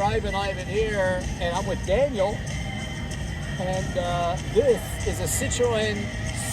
Drivin Ivan here, and I'm with Daniel. And this is a Citroen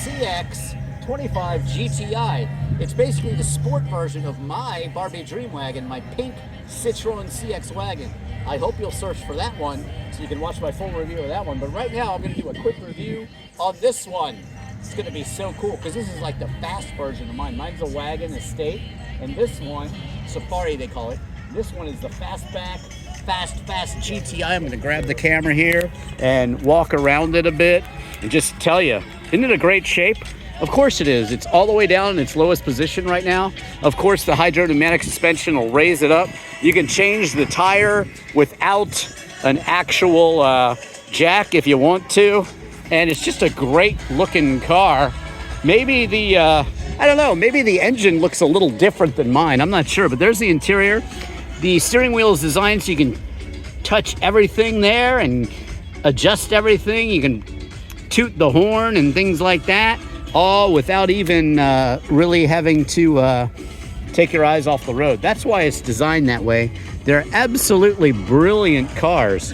CX 25 GTI. It's basically the sport version of my Barbie Dream Wagon, my pink Citroen CX wagon. I hope you'll search for that one so you can watch my full review of that one. But right now I'm going to do a quick review on this one. It's going to be so cool because this is like the fast version of mine. Mine's a wagon estate, and this one, Safari they call it. This one is the fastback, fast GTI. I'm going to grab the camera here and walk around it a bit and just tell you, isn't it a great shape? Of course it is. It's all the way down in its lowest position right now. Of course, the hydrodynamic suspension will raise it up. You can change the tire without an actual jack if you want to. And it's just a great looking car. Maybe the, I don't know, maybe the engine looks a little different than mine. I'm not sure, but there's the interior. The steering wheel is designed so you can touch everything there and adjust everything. You can toot the horn and things like that, all without even really having to take your eyes off the road. That's why it's designed that way. They're absolutely brilliant cars.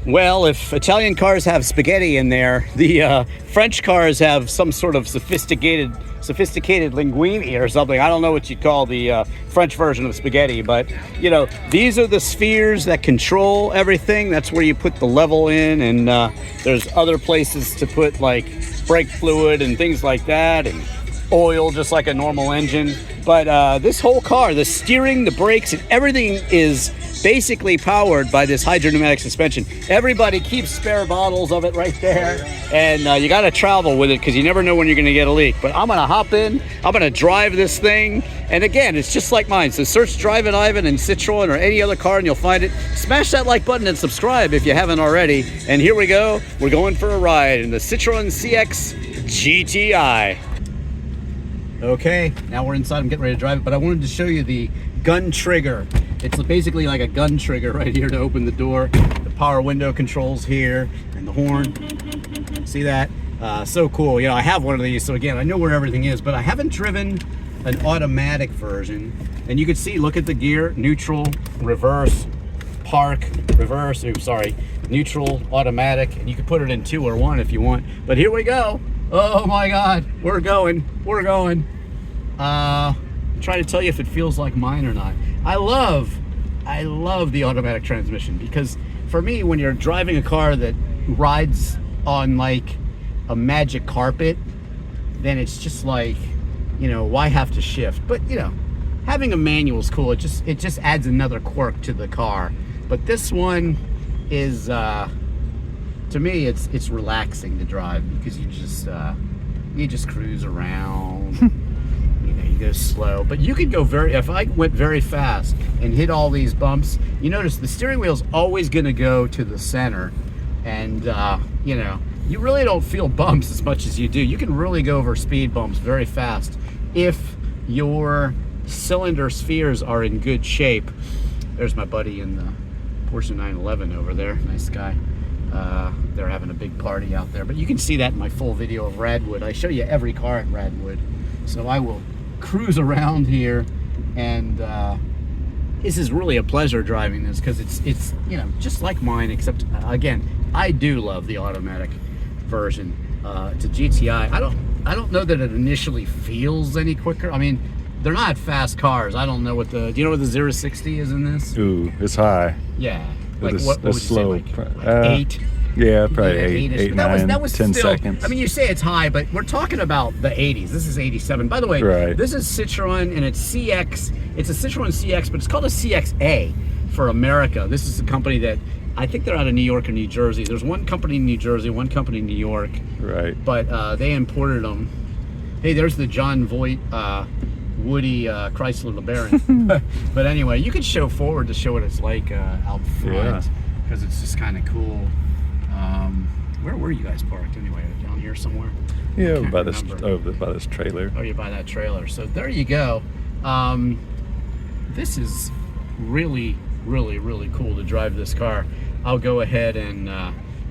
Well, if Italian cars have spaghetti in there, the French cars have some sort of sophisticated linguine or something. I don't know what you'd call the French version of spaghetti, but you know, these are the spheres that control everything. That's where you put the level in, and there's other places to put like brake fluid and things like that, and oil just like a normal engine. But this whole car, the steering, the brakes, and everything is basically powered by this hydrodynamic suspension. Everybody keeps spare bottles of it right there, and you got to travel with it because you never know when you're going to get a leak. But I'm going to hop in, I'm going to drive this thing, and again, it's just like mine. So search Drivin Ivan and Citroen or any other car and you'll find it. Smash that like button and subscribe if you haven't already. And here we go, we're going for a ride in the Citroen CX GTI. Okay, now we're inside, I'm getting ready to drive it, but I wanted to show you the gun trigger. It's basically like a gun trigger right here to open the door. The power window controls here, and the horn. See that? So cool. You know, I have one of these, so again, I know where everything is, but I haven't driven an automatic version. And you can see, look at the gear, neutral, reverse, park, reverse, oops, sorry, neutral, automatic, and you can put it in 2 or 1 if you want. But here we go. Oh my God, we're going. Try to tell you if it feels like mine or not. I love the automatic transmission because for me, when you're driving a car that rides on like a magic carpet, then it's just like, you know, why have to shift? But you know, having a manual is cool. It just adds another quirk to the car. But this one is, to me, it's relaxing to drive because you just cruise around. You go slow, but you could go if I went very fast and hit all these bumps, you notice the steering wheel's always going to go to the center, and you know, you really don't feel bumps as much as you do. You can really go over speed bumps very fast if your cylinder spheres are in good shape. There's my buddy in the Porsche 911 over there, nice guy. They're having a big party out there, but you can see that in my full video of Radwood. I show you every car at Radwood, so I will cruise around here, and this is really a pleasure driving this because it's you know, just like mine, except again, I do love the automatic version. It's a GTI. I don't know that it initially feels any quicker. I mean, they're not fast cars. I don't know what do you know what the 0-60 is in this? Ooh, it's high. Yeah, like what would you slow. say, like 8? Yeah, probably 8, 9, that was 10 still, seconds. I mean, you say it's high, but we're talking about the 80s. This is 87. By the way, right. This is Citroen, and it's CX. It's a Citroen CX, but it's called a CXA for America. This is a company that, I think they're out of New York or New Jersey. There's one company in New Jersey, one company in New York. Right. But they imported them. Hey, there's the John Voight Woody Chrysler LeBaron. But anyway, you can show forward to show what it's like out front, because it's just kind of cool. Where were you guys parked anyway? Down here somewhere? Yeah, by this trailer. Oh, you're by that trailer. So there you go. This is really cool to drive this car. I'll go ahead and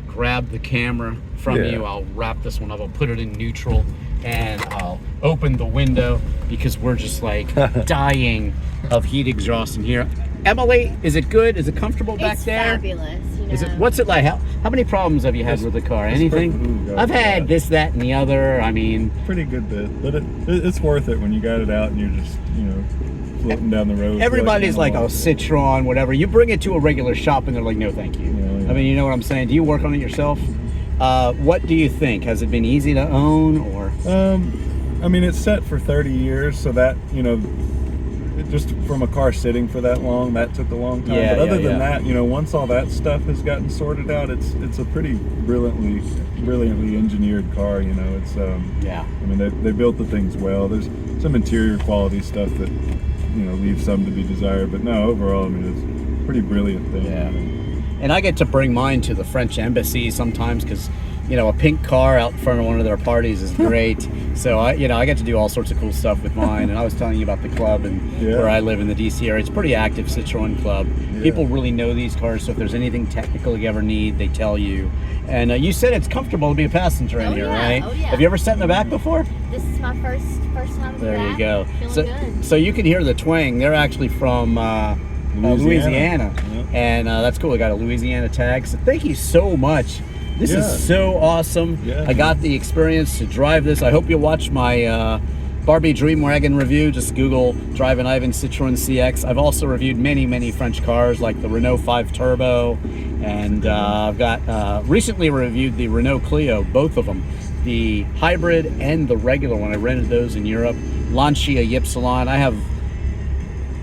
grab the camera from you. I'll wrap this one up. I'll put it in neutral, and I'll open the window because we're just like dying of heat exhaust in here. Emily, is it good? Is it comfortable back It's there? fabulous. You know? Is it? What's it like? How many problems have you had with the car? Anything? Ooh, I've had this, that, and the other. I mean, pretty good bit, but it's worth it when you got it out and you're just, you know, floating down the road. everybody's like, oh, Citroen, whatever. You bring it to a regular shop and they're like, no, thank you. Yeah. I mean, you know what I'm saying? Do you work on it yourself? What do you think? Has it been easy to own, or? I mean, it's set for 30 years, so that, you know, just from a car sitting for that long, that took a long time. Yeah, but other than yeah. that, you know, once all that stuff has gotten sorted out, it's a pretty brilliantly engineered car. You know, it's Yeah. I mean, they built the things well. There's some interior quality stuff that, you know, leaves some to be desired, but no, overall, I mean, it's a pretty brilliant thing. Yeah. You know. And I get to bring mine to the French embassy sometimes because, you know, a pink car out in front of one of their parties is great. So I get to do all sorts of cool stuff with mine. And I was telling you about the club and where I live in the DC area. It's a pretty active Citroen club. Yeah. People really know these cars. So if there's anything technical you ever need, they tell you. And you said it's comfortable to be a passenger in here, right? Oh, yeah. Have you ever sat in the back before? This is my first time in the There you back. go. Feeling good. So you can hear the twang. They're actually from Louisiana. Yep. And that's cool. I got a Louisiana tag. So thank you so much. This Yeah. is so awesome. Yeah. I got the experience to drive this. I hope you'll watch my Barbie Dream Wagon review. Just Google Drivin Ivan Citroen CX. I've also reviewed many French cars like the Renault 5 Turbo. And I've got recently reviewed the Renault Clio, both of them. The hybrid and the regular one. I rented those in Europe. Lancia Ypsilon.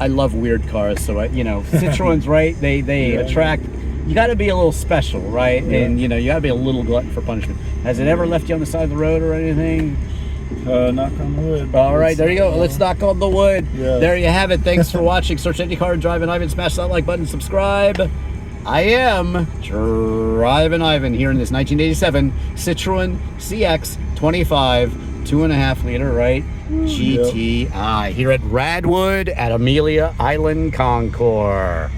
I love weird cars, so Citroens, right? They attract. You got to be a little special, right? Yeah. And you got to be a little glutton for punishment. Has it ever left you on the side of the road or anything? Knock on wood. All right, there you go. Let's knock on the wood. Yeah. There you have it. Thanks for watching. Search any car, Drivin Ivan. Smash that like button. Subscribe. I am Drivin Ivan here in this 1987 Citroen CX 25 2.5 liter, right? GTI here at Radwood at Amelia Island Concours.